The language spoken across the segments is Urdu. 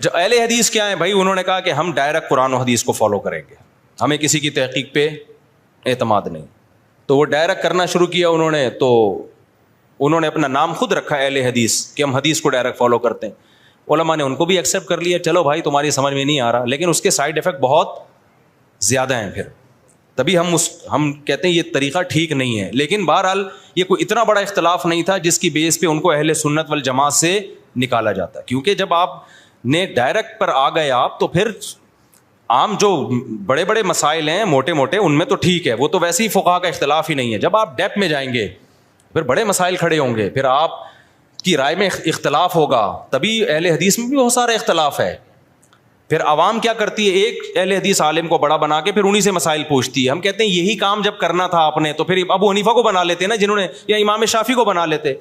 اچھا اہل حدیث کیا ہیں بھائی؟ انہوں نے کہا کہ ہم ڈائریکٹ قرآن و حدیث کو فالو کریں گے, ہمیں کسی کی تحقیق پہ اعتماد نہیں. تو وہ ڈائریکٹ کرنا شروع کیا انہوں نے, تو انہوں نے اپنا نام خود رکھا اہل حدیث کہ ہم حدیث کو ڈائریکٹ فالو کرتے ہیں. علماء نے ان کو بھی ایکسیپٹ کر لیا, چلو بھائی تمہاری سمجھ میں نہیں آ رہا, لیکن اس کے سائڈ افیکٹ بہت زیادہ ہیں. پھر تبھی ہم کہتے ہیں یہ طریقہ ٹھیک نہیں ہے. لیکن بہرحال یہ کوئی اتنا بڑا اختلاف نہیں تھا جس کی بیس پہ ان کو اہل سنت والجماعت سے نکالا جاتا, کیونکہ جب آپ نے ڈائریکٹ پر آ گئے آپ, تو پھر عام جو بڑے بڑے مسائل ہیں موٹے موٹے ان میں تو ٹھیک ہے, وہ تو ویسے ہی فقہا کا اختلاف ہی نہیں ہے. جب آپ ڈیپ میں جائیں گے پھر بڑے مسائل کھڑے ہوں گے, پھر آپ کی رائے میں اختلاف ہوگا. تبھی اہل حدیث میں بھی بہت سارا اختلاف ہے. پھر عوام کیا کرتی ہے, ایک اہل حدیث عالم کو بڑا بنا کے پھر انہی سے مسائل پوچھتی ہے. ہم کہتے ہیں یہی کام جب کرنا تھا آپ نے تو پھر ابو حنیفہ کو بنا لیتے نا, جنہوں نے, یا امام شافعی کو بنا لیتے.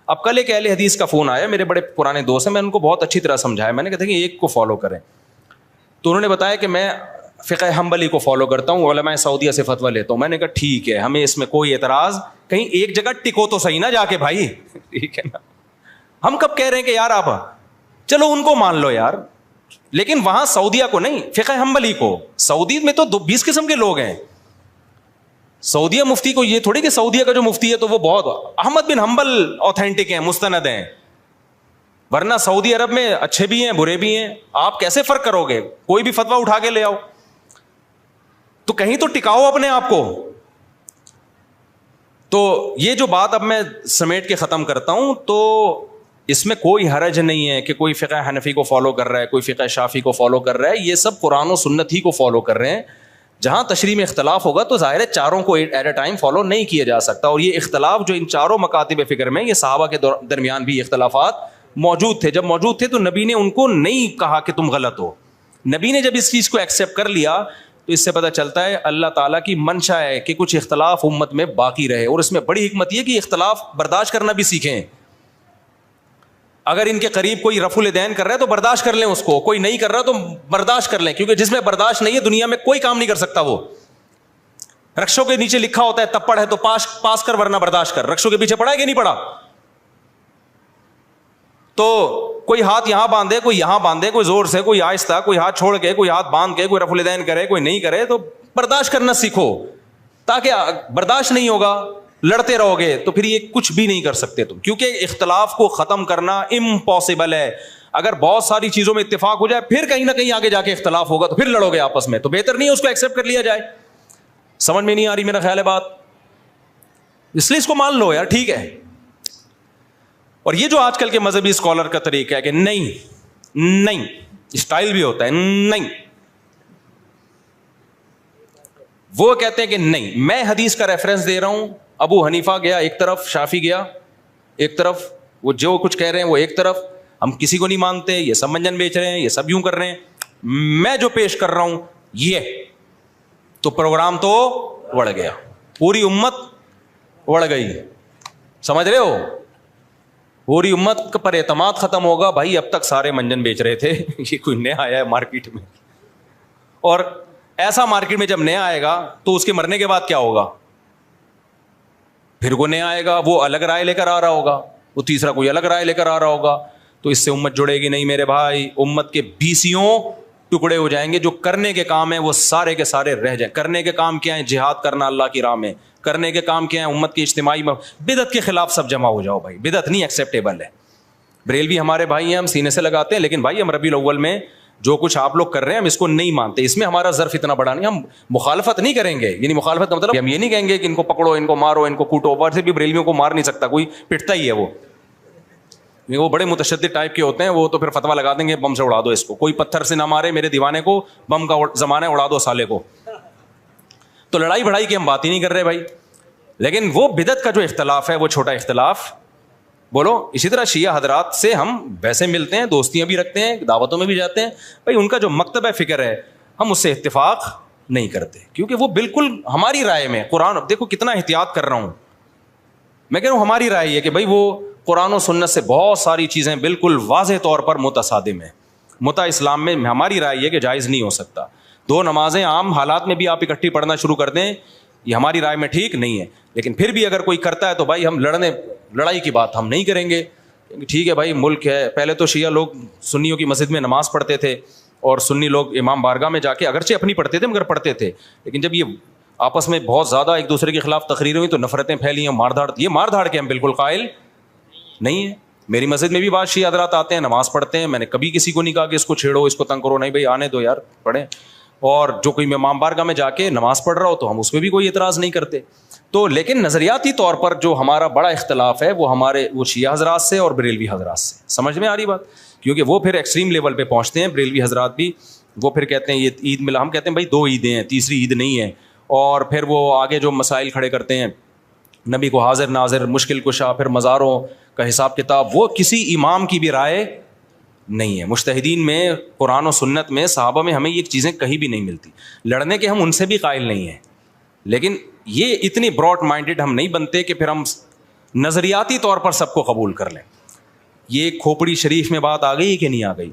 اب کل ایک اہل حدیث کا فون آیا, میرے بڑے پرانے دوست ہیں, میں ان کو بہت اچھی طرح سمجھایا. میں نے کہا کہ ایک کو فالو کریں, تو انہوں نے بتایا کہ میں فقہ حنبلی کو فالو کرتا ہوں, علماء سعودیہ سے فتویٰ لیتا ہوں. میں نے کہا ٹھیک ہے, ہمیں اس میں کوئی اعتراض, کہیں ایک جگہ ٹکو تو صحیح نا جا کے بھائی, ٹھیک ہے نا. ہم کب کہہ رہے ہیں کہ یار آپ چلو ان کو مان لو یار, لیکن وہاں سعودیہ کو نہیں, فقہ حنبلی کو. سعودی میں تو 20 قسم کے لوگ ہیں. سعودیہ مفتی کو یہ تھوڑی کہ سعودیہ کا جو مفتی ہے تو وہ بہت احمد بن حنبل اوتھینٹک ہیں, مستند ہیں, ورنہ سعودی عرب میں اچھے بھی ہیں برے بھی ہیں. آپ کیسے فرق کرو گے؟ کوئی بھی فتویٰ اٹھا کے لے آؤ, تو کہیں تو ٹکاؤ اپنے آپ کو. تو یہ جو بات اب میں سمیٹ کے ختم کرتا ہوں, تو اس میں کوئی حرج نہیں ہے کہ کوئی فقہ حنفی کو فالو کر رہا ہے, کوئی فقہ شافعی کو فالو کر رہا ہے. یہ سب قرآن و سنت ہی کو فالو کر رہے ہیں. جہاں تشریح میں اختلاف ہوگا تو ظاہر ہے چاروں کو ایٹ اے ٹائم فالو نہیں کیا جا سکتا. اور یہ اختلاف جو ان چاروں مکاتب فکر میں, یہ صحابہ کے درمیان بھی اختلافات موجود تھے. جب موجود تھے تو نبی نے ان کو نہیں کہا کہ تم غلط ہو. نبی نے جب اس چیز کو ایکسیپٹ کر لیا تو اس سے پتہ چلتا ہے اللہ تعالیٰ کی منشا ہے کہ کچھ اختلاف امت میں باقی رہے. اور اس میں بڑی حکمت یہ کہ اختلاف برداشت کرنا بھی سیکھیں. اگر ان کے قریب کوئی رفع الیدین کر رہا ہے تو برداشت کر لیں اس کو, کوئی نہیں کر رہا تو برداشت کر لیں, کیونکہ جس میں برداشت نہیں ہے دنیا میں کوئی کام نہیں کر سکتا. وہ رکشوں کے نیچے لکھا ہوتا ہے تپڑ ہے تو پاس کر ورنہ برداشت کر. رکشوں کے پیچھے پڑا ہے کہ نہیں پڑا؟ تو کوئی ہاتھ یہاں باندھے, کوئی یہاں باندھے, کوئی زور سے, کوئی آہستہ, کوئی ہاتھ چھوڑ کے, کوئی ہاتھ باندھ کے, کوئی رفع الیدین کرے, کوئی نہیں کرے. تو برداشت کرنا سیکھو, تاکہ برداشت نہیں ہوگا لڑتے رہو گے تو پھر یہ کچھ بھی نہیں کر سکتے تم, کیونکہ اختلاف کو ختم کرنا امپاسبل ہے. اگر بہت ساری چیزوں میں اتفاق ہو جائے پھر کہیں نہ کہیں آگے جا کے اختلاف ہوگا تو پھر لڑو گے آپس میں, تو بہتر نہیں ہے اس کو ایکسیپٹ کر لیا جائے. سمجھ میں نہیں آ رہی میرا خیال ہے بات, اس لیے اس کو مان لو یار, ٹھیک ہے. اور یہ جو آج کل کے مذہبی اسکالر کا طریقہ ہے کہ نہیں اسٹائل بھی ہوتا ہے, نہیں, وہ کہتے ہیں کہ نہیں, میں حدیث کا ریفرنس دے رہا ہوں, ابو حنیفہ گیا ایک طرف, شافعی گیا ایک طرف, وہ جو کچھ کہہ رہے ہیں وہ ایک طرف, ہم کسی کو نہیں مانتے, یہ سب منجن بیچ رہے ہیں, یہ سب یوں کر رہے ہیں, میں جو پیش کر رہا ہوں یہ, تو پروگرام تو اڑ گیا, پوری امت اڑ گئی. سمجھ رہے ہو, پوری امت پر اعتماد ختم ہوگا. بھائی اب تک سارے منجن بیچ رہے تھے, یہ کوئی نیا آیا ہے مارکیٹ میں, اور ایسا مارکیٹ میں جب نیا آئے گا تو اس کے مرنے کے بعد کیا ہوگا؟ پھر وہ نیا آئے گا, وہ الگ رائے لے کر آ رہا ہوگا, وہ تیسرا کوئی الگ رائے لے کر آ رہا ہوگا, تو اس سے امت جڑے گی نہیں میرے بھائی. امت کے 20 ٹکڑے ہو جائیں گے. جو کرنے کے کام ہیں وہ سارے کے سارے رہ جائیں. کرنے کے کام کیا ہیں؟ جہاد کرنا اللہ کی راہ میں. کرنے کے کام کیا ہیں؟ امت کی اجتماعی بدعت کے خلاف سب جمع ہو جاؤ بھائی. بدعت نہیں ایکسیپٹیبل ہے. بریلوی ہمارے بھائی ہیں, ہم سینے سے لگاتے ہیں, لیکن بھائی ہم ربیع الاول میں جو کچھ آپ لوگ کر رہے ہیں ہم اس کو نہیں مانتے. اس میں ہمارا ظرف اتنا بڑا نہیں, ہم مخالفت نہیں کریں گے. یعنی مخالفت کا مطلب ہم یہ نہیں کہیں گے کہ ان کو پکڑو, ان کو مارو, ان کو کوٹو. ویسے بھی بریلویوں کو مار نہیں سکتا کوئی, پٹتا ہی ہے وہ بڑے متشدد ٹائپ کے ہوتے ہیں. وہ تو پھر فتویٰ لگا دیں گے بم سے اڑا دو اس کو, کوئی پتھر سے نہ مارے میرے دیوانے کو, بم کا زمانہ اڑا دو سالے کو. تو لڑائی بڑائی کی ہم بات ہی نہیں کر رہے بھائی. لیکن وہ بدعت کا جو اختلاف ہے وہ چھوٹا اختلاف بولو. اسی طرح شیعہ حضرات سے ہم ویسے ملتے ہیں, دوستیاں بھی رکھتے ہیں, دعوتوں میں بھی جاتے ہیں بھائی. ان کا جو مکتب ہے فکر ہے ہم اس سے اتفاق نہیں کرتے, کیونکہ وہ بالکل ہماری رائے میں قرآن, دیکھو کتنا احتیاط کر رہا ہوں میں, کہہ رہا ہوں ہماری رائے یہ کہ بھائی وہ قرآن و سنت سے بہت ساری چیزیں بالکل واضح طور پر متصادم ہیں. متع اسلام میں ہماری رائے یہ کہ جائز نہیں ہو سکتا. 2 نمازیں عام حالات میں بھی آپ اکٹھی پڑھنا شروع کر دیں, یہ ہماری رائے میں ٹھیک نہیں ہے. لیکن پھر بھی اگر کوئی کرتا ہے تو بھائی ہم لڑائی کی بات ہم نہیں کریں گے, ٹھیک ہے بھائی ملک ہے, پہلے تو شیعہ لوگ سنیوں کی مسجد میں نماز پڑھتے تھے اور سنی لوگ امام بارگاہ میں جا کے اگرچہ اپنی پڑھتے تھے مگر پڑھتے تھے, لیکن جب یہ آپس میں بہت زیادہ ایک دوسرے کے خلاف تقریریں ہوئی تو نفرتیں پھیلی ہیں, مار دھاڑ. یہ مار دھاڑ کے ہم بالکل قائل نہیں ہیں. میری مسجد میں بھی بعض شیعہ حضرات آتے ہیں, نماز پڑھتے ہیں, میں نے کبھی کسی کو نہیں کہا کہ اس کو چھیڑو, اس کو تنگ کرو, نہیں بھائی آنے دو یار پڑھیں. اور جو کوئی امام بارگاہ میں جا کے نماز پڑھ رہا ہو تو ہم اس پہ بھی کوئی اعتراض نہیں کرتے. تو لیکن نظریاتی طور پر جو ہمارا بڑا اختلاف ہے وہ شیعہ حضرات سے اور بریلوی حضرات سے. سمجھ میں آ رہی بات؟ کیونکہ وہ پھر ایکسٹریم لیول پہ پہنچتے ہیں بریلوی حضرات بھی. وہ پھر کہتے ہیں یہ عید ملا, ہم کہتے ہیں بھائی 2 عیدیں ہیں, تیسری عید نہیں ہے. اور پھر وہ آگے جو مسائل کھڑے کرتے ہیں, نبی کو حاضر ناظر, مشکل کشا, پھر مزاروں کا حساب کتاب, وہ کسی امام کی بھی رائے نہیں ہے. مجتہدین میں, قرآن و سنت میں, صحابہ میں ہمیں یہ چیزیں کہیں بھی نہیں ملتی. لڑنے کے ہم ان سے بھی قائل نہیں ہیں, لیکن یہ اتنی براڈ مائنڈڈ ہم نہیں بنتے کہ پھر ہم نظریاتی طور پر سب کو قبول کر لیں. یہ کھوپڑی شریف میں بات آ گئی کہ نہیں آ گئی؟